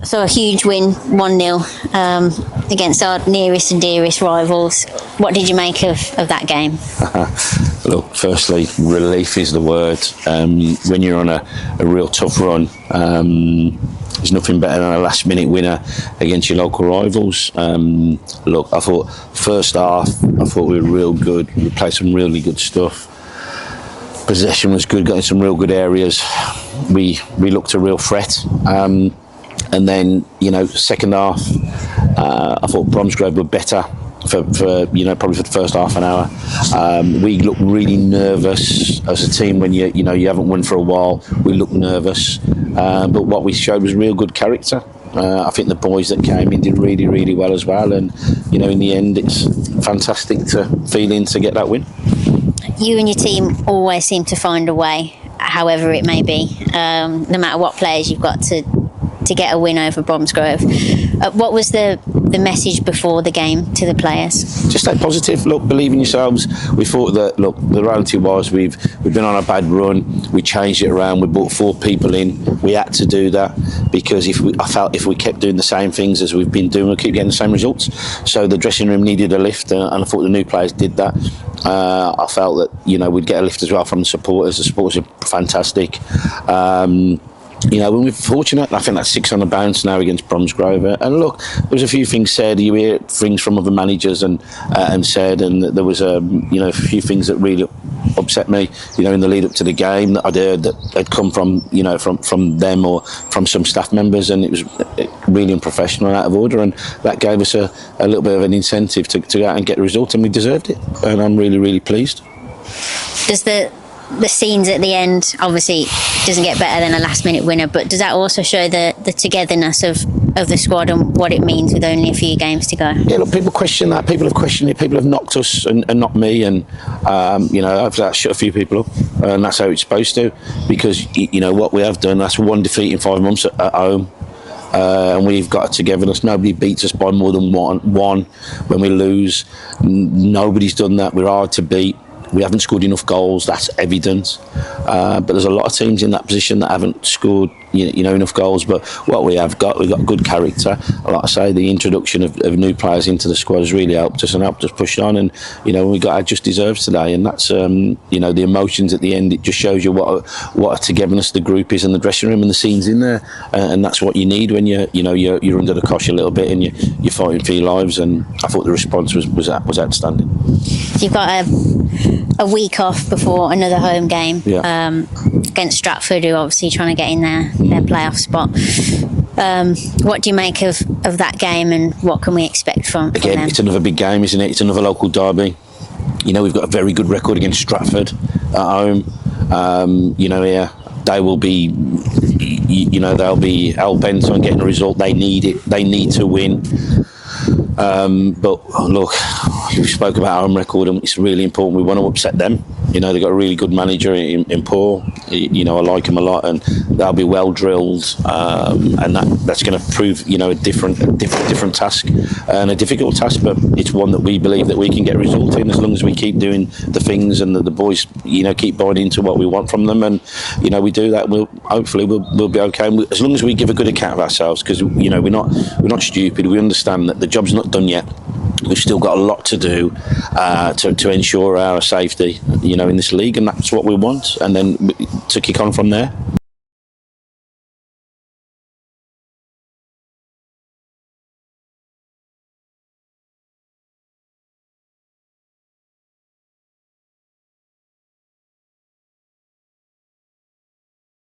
So a huge win, 1-0 against our nearest and dearest rivals. What did you make of that game? Look, firstly, relief is the word. When you're on a real tough run, there's nothing better than a last-minute winner against your local rivals. Look, I thought first half, I thought we were real good. We played some really good stuff. Possession was good, got in some real good areas. We looked a real threat. And then, second half, I thought Bromsgrove were better for probably for the first half an hour. We looked really nervous as a team when you haven't won for a while. We looked nervous, but what we showed was real good character. I think the boys that came in did really, really well as well. And in the end, it's fantastic to feel in to get that win. You and your team always seem to find a way, however it may be, no matter what players you've got to get a win over Bromsgrove. What was the message before the game to the players? Just stay positive. Look, believe in yourselves. We thought that. Look, the reality was we've been on a bad run. We changed it around. We brought 4 people in. We had to do that because I felt if we kept doing the same things as we've been doing, we'd keep getting the same results. So the dressing room needed a lift, and I thought the new players did that. I felt that we'd get a lift as well from the supporters. The supporters are fantastic. When we're fortunate, I think that's 6 on the bounce now against Bromsgrove. And look, there was a few things said. You hear things from other managers and said, and there was a few things that really upset me. In the lead up to the game that I'd heard that had come from from them or from some staff members, and it was really unprofessional and out of order. And that gave us a little bit of an incentive to go out and get the result, and we deserved it. And I'm really, really pleased. Does the scenes at the end obviously doesn't get better than a last-minute winner, but does that also show the togetherness of the squad and what it means with only a few games to go? Yeah, look, people question that. People have questioned it. People have knocked us and not me, and that shut a few people up, and that's how it's supposed to, because what we have done. That's 1 defeat in 5 months at home. And we've got a togetherness. Nobody beats us by more than one when we lose. Nobody's done that. We're hard to beat. We haven't scored enough goals, that's evident. But there's a lot of teams in that position that haven't scored enough goals. But what we've got good character. Like I say, the introduction of new players into the squad has really helped us push on. And we got our just deserves today. And that's the emotions at the end. It just shows you what a togetherness the group is in the dressing room and the scenes in there. And that's what you need when you're under the cosh a little bit and you're fighting for your lives. And I thought the response was outstanding. You've got a week off before another home game against Stratford, who are obviously trying to get in their playoff spot. What do you make of that game, and what can we expect from them? It's another big game, isn't it? It's another local derby. We've got a very good record against Stratford at home. Here they will be, they'll be hell bent on getting a result. They need it. They need to win. But look, we spoke about our own record, and it's really important. We want to upset them. They've got a really good manager in Paul. I like him a lot, and they'll be well drilled. And that's going to prove, a different task and a difficult task. But it's one that we believe that we can get a result in as long as we keep doing the things and the boys, keep buying into what we want from them. And we do that. We'll be okay. And as long as we give a good account of ourselves, because we're not stupid. We understand that the job's not done yet. We've still got a lot to do to ensure our safety, in this league, and that's what we want. And then to kick on from there.